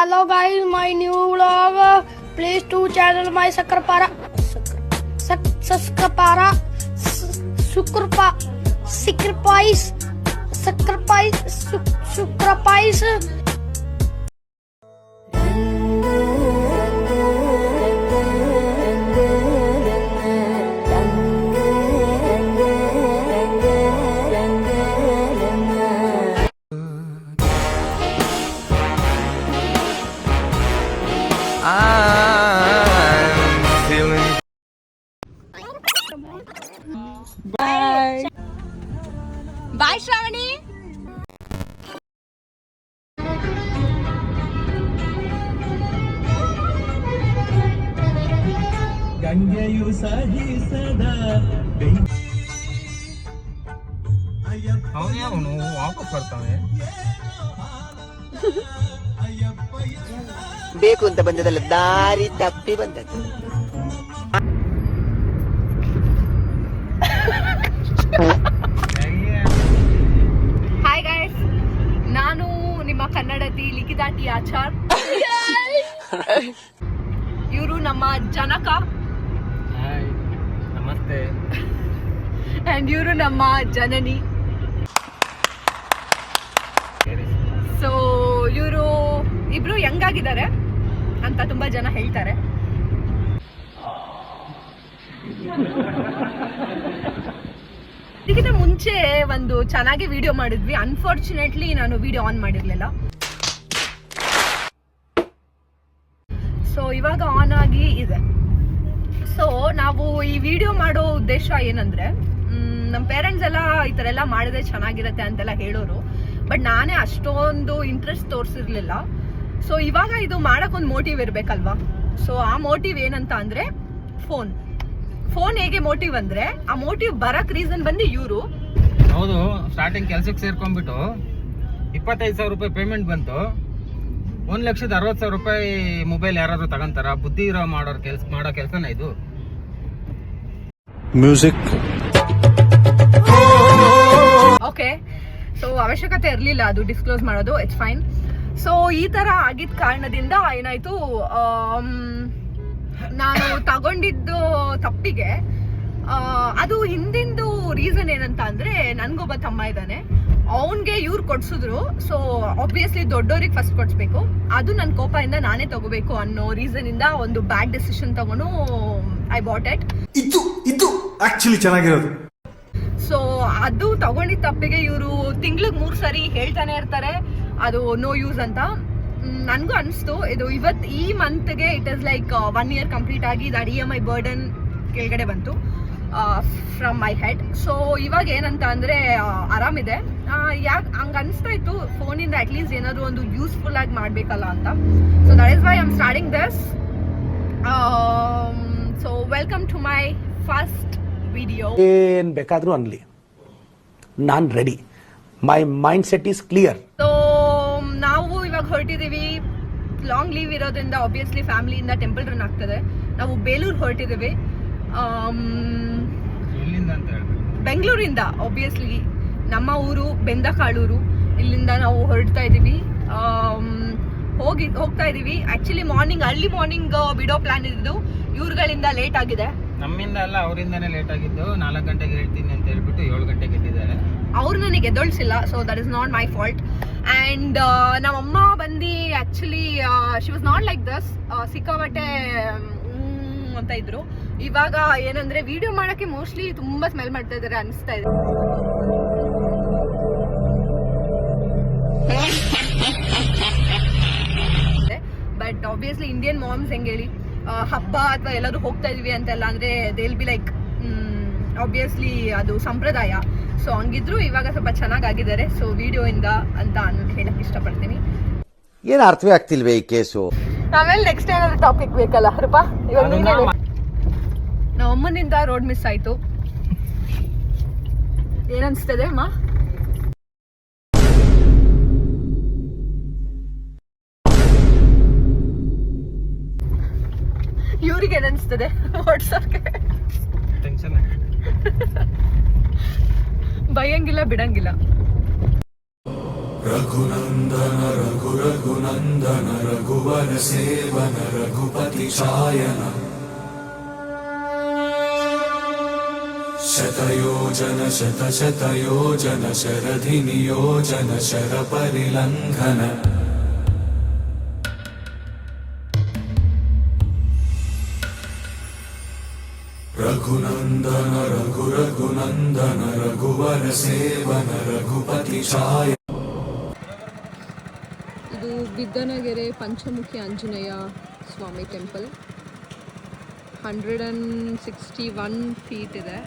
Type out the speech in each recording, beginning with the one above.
Hello guys, my new vlog. Please to channel my Sakrapara. Sukrapais. Bye. Bye, Shravani. ಗಂಗೆಯು ಸಹಿಸದ ಅವನು ವಾಪಸ್ ಬರ್ತಾನೆ ಬೇಕು ಅಂತ ಬಂದದಲ್ಲ, ದಾರಿ ತಪ್ಪಿ ಬಂದದ್ದು. ಹಾಯ್ ಗೈಸ್, ನಾನು ನಿಮ್ಮ ಕನ್ನಡತಿ ಲಿಖಿತಾಟಿ ಆಚಾರ್. ಇವರು ನಮ್ಮ ಜನಕ. ನಮಸ್ತೆ. ಅಂಡ್ ಇವರು ನಮ್ಮ ಜನನಿ. ಸೊ ಇವರು ಇಬ್ರು ಯಂಗ್ ಆಗಿದ್ದಾರೆ ಅಂತ ತುಂಬಾ ಜನ ಹೇಳ್ತಾರೆ. ಇದಕ್ಕಿಂತ ಮುಂಚೆ ಒಂದು ಚೆನ್ನಾಗಿ ವಿಡಿಯೋ ಮಾಡಿದ್ವಿ. ಅನ್ಫಾರ್ಚುನೇಟ್ಲಿ ನಾನು ವಿಡಿಯೋ ಆನ್ ಮಾಡಿರ್ಲಿಲ್ಲ. ಸೊ ಇವಾಗ ಆನ್ ಆಗಿ ಇದೆ. ಸೊ ನಾವು ಈ ವಿಡಿಯೋ ಮಾಡೋ ಉದ್ದೇಶ ಏನಂದ್ರೆ, ನಮ್ಮ ಪೇರೆಂಟ್ಸ್ ಎಲ್ಲ ಈ ತರ ಎಲ್ಲ ಮಾಡಿದ್ರೆ ಚೆನ್ನಾಗಿರತ್ತೆ ಅಂತೆಲ್ಲ ಹೇಳೋರು. ಬಟ್ ನಾನೇ ಅಷ್ಟೊಂದು ಇಂಟ್ರೆಸ್ಟ್ ತೋರಿಸಿರ್ಲಿಲ್ಲ. ಸೊ ಇವಾಗ ಇದು ಮಾಡಕ್ಕೊಂದು ಮೋಟಿವ್ ಇರ್ಬೇಕಲ್ವಾ. ಸೊ ಆ ಮೋಟಿವ್ ಏನಂತ ಅಂದ್ರೆ ಫೋನ್ ಹೇಗೆ ಮೋಟಿವ್ ಅಂದ್ರೆ, ಆ ಮೋಟಿವ್ ಬರಕ್ ರೀಸನ್ ಬಂದು ಇವರು. ಹೌದು, ಸ್ಟಾರ್ಟಿಂಗ್ ಕೆಲ್ಸಕ್ಕೆ ಸೇರ್ಕೊಂಡ್ಬಿಟ್ಟು 25,000 ರೂಪಾಯಿ ಪೇಮೆಂಟ್ ಬಂತು. 1,60,000 ರೂಪಾಯಿ ಮೊಬೈಲ್ ಯಾರಾದ್ರೂ ತಗೊಂತಾರ? ಬುದ್ಧಿ ಇರೋ ಮಾಡೋ ಕೆಲ್ಸನ ಇದು. ಮ್ಯೂಸಿಕ್. ಓಕೆ, ಸೊ ಅವಶ್ಯಕತೆ ಇರಲಿಲ್ಲ ಅದು ಡಿಸ್ಕ್ಲೋಸ್ ಮಾಡೋದು. It's fine. ಸೊ ಈ ತರ ಆಗಿದ್ದ ಕಾರಣದಿಂದ ಏನಾಯ್ತು, ನಾನು ತಗೊಂಡಿದ್ದು ತಪ್ಪಿಗೆ ಅದು ಹಿಂದಿಂದು ರೀಸನ್ ಏನಂತ ಅಂದ್ರೆ, ನನ್ಗೊಬ್ಬ ತಮ್ಮ ಇದ್ದಾನೆ, ಅವನ್ಗೆ ಇವ್ರು ಕೊಡ್ಸಿದ್ರು. ಸೊ ಆಬ್ವಿಯಸ್ಲಿ ದೊಡ್ಡವ್ರಿಗೆ ಫಸ್ಟ್ ಕೊಡ್ಸ್ಬೇಕು. ಅದು ನನ್ನ ಕೋಪದಿಂದ ನಾನೇ ತಗೋಬೇಕು ಅನ್ನೋ ರೀಸನ್ ಇಂದ ಒಂದು ಬ್ಯಾಡ್ ಡಿಸಿಷನ್ ತಗೊಂಡು ಐ ಬಾಟ್ ಇಟ್. ಇದು ಆಕ್ಚುಲಿ ಚೆನ್ನಾಗಿರೋದು. ಸೊ ಅದು ತಗೊಂಡಿದ್ದ ತಪ್ಪಿಗೆ ಇವರು ತಿಂಗ್ಳಿಗೆ 3 ಸರಿ ಹೇಳ್ತಾನೆ ಇರ್ತಾರೆ ಅದು ನೋ ಯೂಸ್ ಅಂತ. ನನ್ಗೂ ಅನಿಸ್ತು ಇದು ಈ ಮಂತ್ಗೆ it is like 1 year complete ಆಗಿ ದಟ್ EMI ಬರ್ಡನ್ ಕೆಳಗಡೆ ಬಂತು ಫ್ರಮ್ ಮೈ ಹೆಡ್. ಸೊ ಇವಾಗ ಏನಂತ ಅಂದ್ರೆ ಆರಾಮಿದೆ. ಯಾಕೆ ಹಂಗ ಅನಿಸ್ತಾ ಇತ್ತು, ಫೋನಿಂದ ಅಟ್ಲೀಸ್ಟ್ ಏನಾದ್ರು ಒಂದು ಯೂಸ್ಫುಲ್ ಆಗಿ ಮಾಡ್ಬೇಕಲ್ಲ ಅಂತ. So that is why I am starting this. So welcome to my first video. ಏನ್ ಬೇಕಾದ್ರೂ ಅನ್ಲಿ, ನಾನ್ ready. My mind set is clear. So ನಾವು ಇವಾಗ ಹೊರಟಿದೀವಿ. ಲಾಂಗ್ ಲೀವ್ ಇರೋದ್ರಿಂದ ಆಬ್ವಿಯಸ್ಲಿ ಫ್ಯಾಮಿಲಿಯಿಂದ ಟೆಂಪಲ್ ರನ್ ಆಗ್ತದೆ. ನಾವು ಬೇಲೂರು ಹೊರಟಿದೀವಿ, ಬೆಂಗಳೂರಿಂದ. ಆಬ್ವಿಯಸ್ಲಿ ನಮ್ಮ ಊರು ಬೆಂದಕಾಳೂರು. ಇಲ್ಲಿಂದ ನಾವು ಹೊರಡ್ತಾ ಇದೀವಿ, ಹೋಗ್ತಾ ಇದೀವಿ. ಆಕ್ಚುಲಿ ಅರ್ಲಿ ಮಾರ್ನಿಂಗ್ ಬಿಡೋ ಪ್ಲಾನ್ ಇದ್ದು, ಇವ್ರುಗಳಿಂದ ಲೇಟ್ ಆಗಿದೆ. ನಮ್ಮಿಂದ ಅಲ್ಲ, ಅವರಿಂದಾನೇ ಲೇಟ್ ಆಗಿದ್ದು. 4 ಗಂಟೆಗೆ ಹೇಳ್ತೀನಿ ಅಂತ ಹೇಳ್ಬಿಟ್ಟು 7 ಗಂಟೆಗೆ ಎದ್ದಿದ್ದಾರೆ. ಅವ್ರು ನನಗೆ ಎದ್ದೊಳಿಸಿಲ್ಲ. So that is not my fault. And ನಮ್ಮಮ್ಮ ಬಂದು actually she was not like thus. ಸಿಕ್ಕಾಬಟ್ಟೆ ಅಂತ ಇದ್ರು. ಇವಾಗ ಏನಂದ್ರೆ ವಿಡಿಯೋ ಮಾಡೋಕ್ಕೆ ಮೋಸ್ಟ್ಲಿ ತುಂಬಾ ಸ್ಮೆಲ್ ಮಾಡ್ತಾ ಇದ್ದಾರೆ ಅನಿಸ್ತಾ ಇದೆ. ಬಟ್ ಆಬ್ವಿಯಸ್ಲಿ ಇಂಡಿಯನ್ ಮಾಮ್ಸ್ ಹೆಂಗೆ ಹೇಳಿ, ಹಬ್ಬ ಅಥವಾ ಎಲ್ಲರೂ ಹೋಗ್ತಾ ಇದೀವಿ ಅಂತೆಲ್ಲ ಅಂದ್ರೆ they will be like obviously ಅದು ಸಂಪ್ರದಾಯ. ಸೊ ಹಂಗಿದ್ರು ಇವಾಗ ಸ್ವಲ್ಪ ಚೆನ್ನಾಗಿದ್ದಾರೆ. ಸೊ ವಿಡಿಯೋ ಇಂದ ಅಂತ ಹೇಳಕ್ ಇಷ್ಟಪಡ್ತೀನಿ. ಏನ್ ಅರ್ಥವೇ ಆಗ್ತಿಲ್ವೇ ಈ ಕೇಸು? ಆಮೇಲೆ ನೆಕ್ಸ್ಟ್ ಏನಾದ್ರು ಟಾಪಿಕ್ ಬೇಕಲ್ಲ ಹರಪಾ. ಇವಾಗ ನಮ್ಮ ಅಮ್ಮನಿಂದ ರೋಡ್ ಮಿಸ್ ಆಯ್ತು. ಏನನ್ಸ್ತದೆ ಅಮ್ಮ? ಇವ್ರಿಗೆ ಏನನ್ಸ್ತದೆ ಓಡ್ಸೋಕೆ? ಬೈಯಂಗಿಲ್ಲ ಬಿಡಂಗಿಲ್ಲ. रघुनन्दन रघु रघुनन्दन रघुवर सेवन रघुपति चायन शतयोजन शतशतयोजन शरधि नियोजन शर परिलङ्घन रघुनन्दन रघु रघुनन्दन रघुवर सेवन रघुपति चायन ಇದು ಬಿದ್ದನಗೆರೆ ಪಂಚಮುಖಿ ಆಂಜನೇಯ ಸ್ವಾಮಿ ಟೆಂಪಲ್ 161 ಫೀಟ್ ಇದೆ.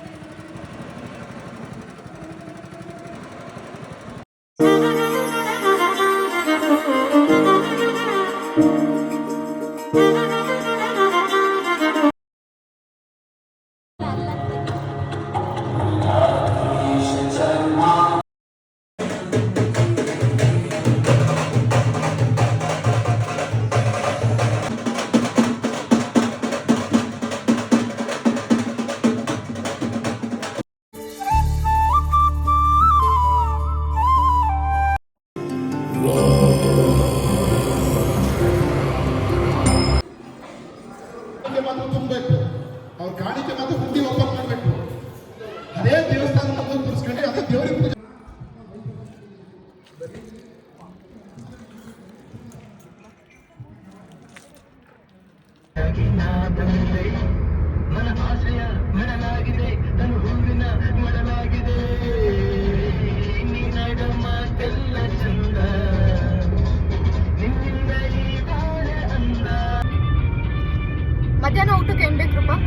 ಮಾತ್ರ ತುಂಬಬೇಕು, ಅವ್ರ ಕಾಣಿಕೆ ಮಾತ್ರ ಹುಂಡಿ ಓಪನ್ ಮಾಡಬೇಕು. ಅದೇ ದೇವಸ್ಥಾನ ತೋರಿಸ್ಕೊಂಡು ಅದೇ ದೇವರಿಗೆ ಪೂಜೆ. ಮನ ಆಶಯ ಮಡಲಾಗಿದೆ ತನು ಹೂವಿನ ಮಡಲಾಗಿದೆ ನೀನಾಡ ಮಾತೆಲ್ಲ ಚಂದ ನಿನ್ನಿಂದ ಈ ಬಾಳೆ ಅಂದ. ಮಧ್ಯಾಹ್ನ ಊಟಕ್ಕೆ ಏನ್ ಬೇಕು ರೂಪಾ?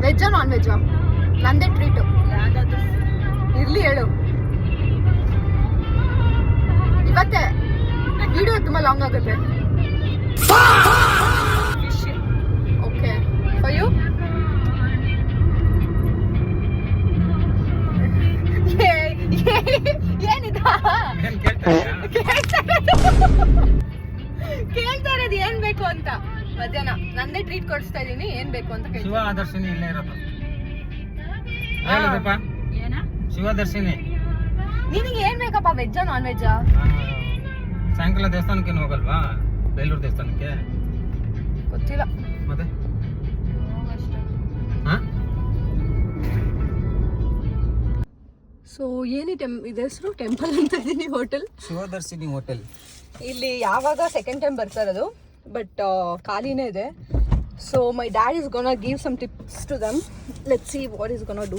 ವೆಜ್ಜಾ ನಾನ್ ವೆಜ್ಜಾ? ನಂದೇ ಟ್ರೀಟು ಇರ್ಲಿ ಹೇಳು. ಇವತ್ತೇ ವಿಡಿಯೋ ತುಂಬಾ ಲಾಂಗ್ ಆಗುತ್ತೆ. Okay for you? ಏನಿದ ಕೇಳ್ತಾ ಇರೋದು ಏನ್ ಬೇಕು ಅಂತ. ಮಧ್ಯಾಹ್ನ ನಂದೇ ಟ್ರೀಟ್ ಕೊಡಿಸ್ತಾ ಇದೀನಿ, ಏನ್ ಬೇಕು ಅಂತ ಕೇಳ್ತೀನಿ. ಶಿವ ದರ್ಶಿನಿ ಇಲ್ಲೇ ಇರೋದು. ಹೇಳಪ್ಪ ಶಿವ ದರ್ಶಿನಿ. ನಿನಗೆ ಏನ್ ಬೇಕಪ್ಪ, ವೆಜ್ಜಾ ನಾನ್ ವೆಜ್ಜಾ? ಸಾಯಂಕಾಲ ದೇವಸ್ಥಾನಕ್ಕೆ ಹೋಗಲ್ವಾ? ಬೇಲೂರು ದೇವಸ್ಥಾನಕ್ಕೆ ಗೊತ್ತಿಲ್ಲ ಮತ್ತೆ. ಸೊ ಏನಿ ಇದೆ ಹೆಸರು ಟೆಂಪಲ್ ಅಂತ ಇದೀನಿ. Hotel Shivadarshini hotel. ಇಲ್ಲಿ ಯಾವಾಗ ಸೆಕೆಂಡ್ ಟೈಮ್ ಬರ್ತಾ ಇರೋದು, ಬಟ್ ಖಾಲಿನೇ ಇದೆ. So my dad is gonna give some tips to them. Let's see what is gonna do.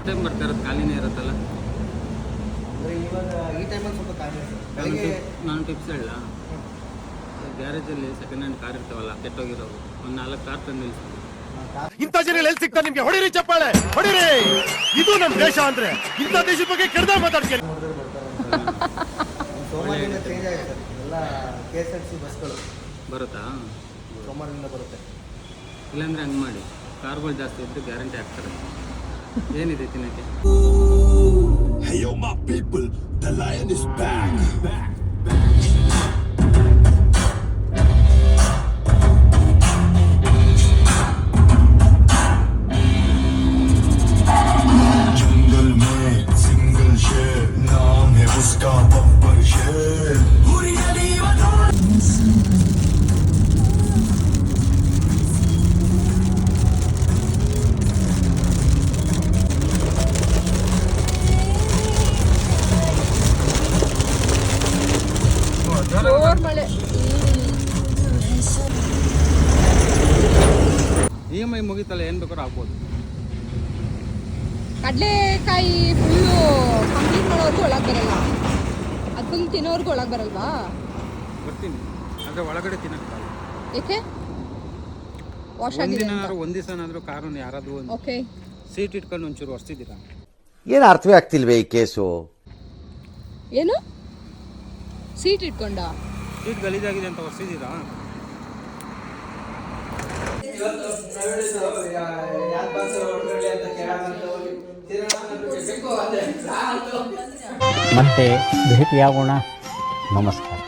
Time ಬರ್ತಾ ಇರೋದು ಖಾಲಿನೇ ಇರುತ್ತಲ್ಲ. ಈ ಟೈಮಲ್ಲಿ ಸ್ವಲ್ಪ ಖಾಲಿ ನಾನು ಟಿಪ್ಸ್ ಹೇಳ. ಗ್ಯಾರೇಜಲ್ಲಿ ಸೆಕೆಂಡ್ ಹ್ಯಾಂಡ್ ಕಾರ್ ಇರ್ತಾವಲ್ಲ, ಕೆಟ್ಟೋಗಿರೋವು, ಒಂದು 4 ಕಾರ್ ತಂದು ನಿಲ್ಸ್ತೀವಿ. ಇಂಥ ಜನ ಎಲ್ಲಿ ಸಿಗ್ತಾರೆ ನಿಮ್ಗೆ? ಹೊಡಿರಿ ಚಪ್ಪಾಳೆ, ಹೊಡಿರಿ. ಇದು ನಮ್ಮ ದೇಶ ಅಂದ್ರೆ ಇಂಥ ದೇಶದ ಬಗ್ಗೆ ಕೆಡ್ದಾಗ ಮಾತಾಡ್ತೀರಿ. ಸೋಮವಾರದಿಂದ ಚೇಂಜ್ ಆಗಿದೆ ಸರ್. ಎಲ್ಲ KSRTC ಬಸ್ಗಳು ಬರುತ್ತಾ? ಸೋಮವಾರದಿಂದ ಬರುತ್ತೆ. ಇಲ್ಲಾಂದ್ರೆ ಹಂಗೆ ಮಾಡಿ, ಕಾರ್ಗಳು ಜಾಸ್ತಿ ಇದ್ದು ಗ್ಯಾರಂಟಿ ಆಗ್ತಾರೆ. ಏನಿದೆ ತಿನ್ನಕ್ಕೆ? Hey yo my people, the lion is back. जंगल में सिंगल शेर नाम है उसका बब्बर शेर. ಜೋರ್ ಮಳೆ. EMI ಮುಗಿತಲ್ಲ, ಏನು ಬೇಕಾದ್ರೂ ಆಗ್ಬೋದು. ಕಡಲೆಕಾಯಿ ಫುಲ್ಲು ಕಂಪ್ಲೀಟ್ ಮಾಡೋರ್ಗೂ ಒಳಗೆ ಬರಲ್ಲ, ಅದು ಫುಲ್ ತಿನ್ನೋರ್ಗೂ ಒಳಗೆ ಬರಲ್ವಾ? ಬರ್ತೀನಿ, ಆದರೆ ಒಳಗಡೆ ತಿನ್ನಕ್ಕಾಗಲ್ಲ. ಏಕೆ? ವಾಶ್ ಆಗಿದೆ ಅಂತ. ಒಂದು ದಿವಸನಾದರೂ ಕಾರನ್ನು ಯಾರಾದರೂ ಒಂದು ಓಕೆ ಸೀಟ್ ಇಟ್ಕೊಂಡು ಒಂಚೂರು ಒರೆಸಿದ್ದೀರಾ? ಏನು ಅರ್ಥವೇ ಆಗ್ತಿಲ್ವೇ ಈ ಕೇಸು? ಏನು ಸೀಟ್ ಇಟ್ಕೊಂಡ? ಸೀಟ್ ಗಲೀಜಾಗಿದೆ ಅಂತ ಒರೆಸಿದ್ದೀರಾ? ಮತ್ತೆ ಭೇಟಿಯಾಗೋಣ. ನಮಸ್ಕಾರ.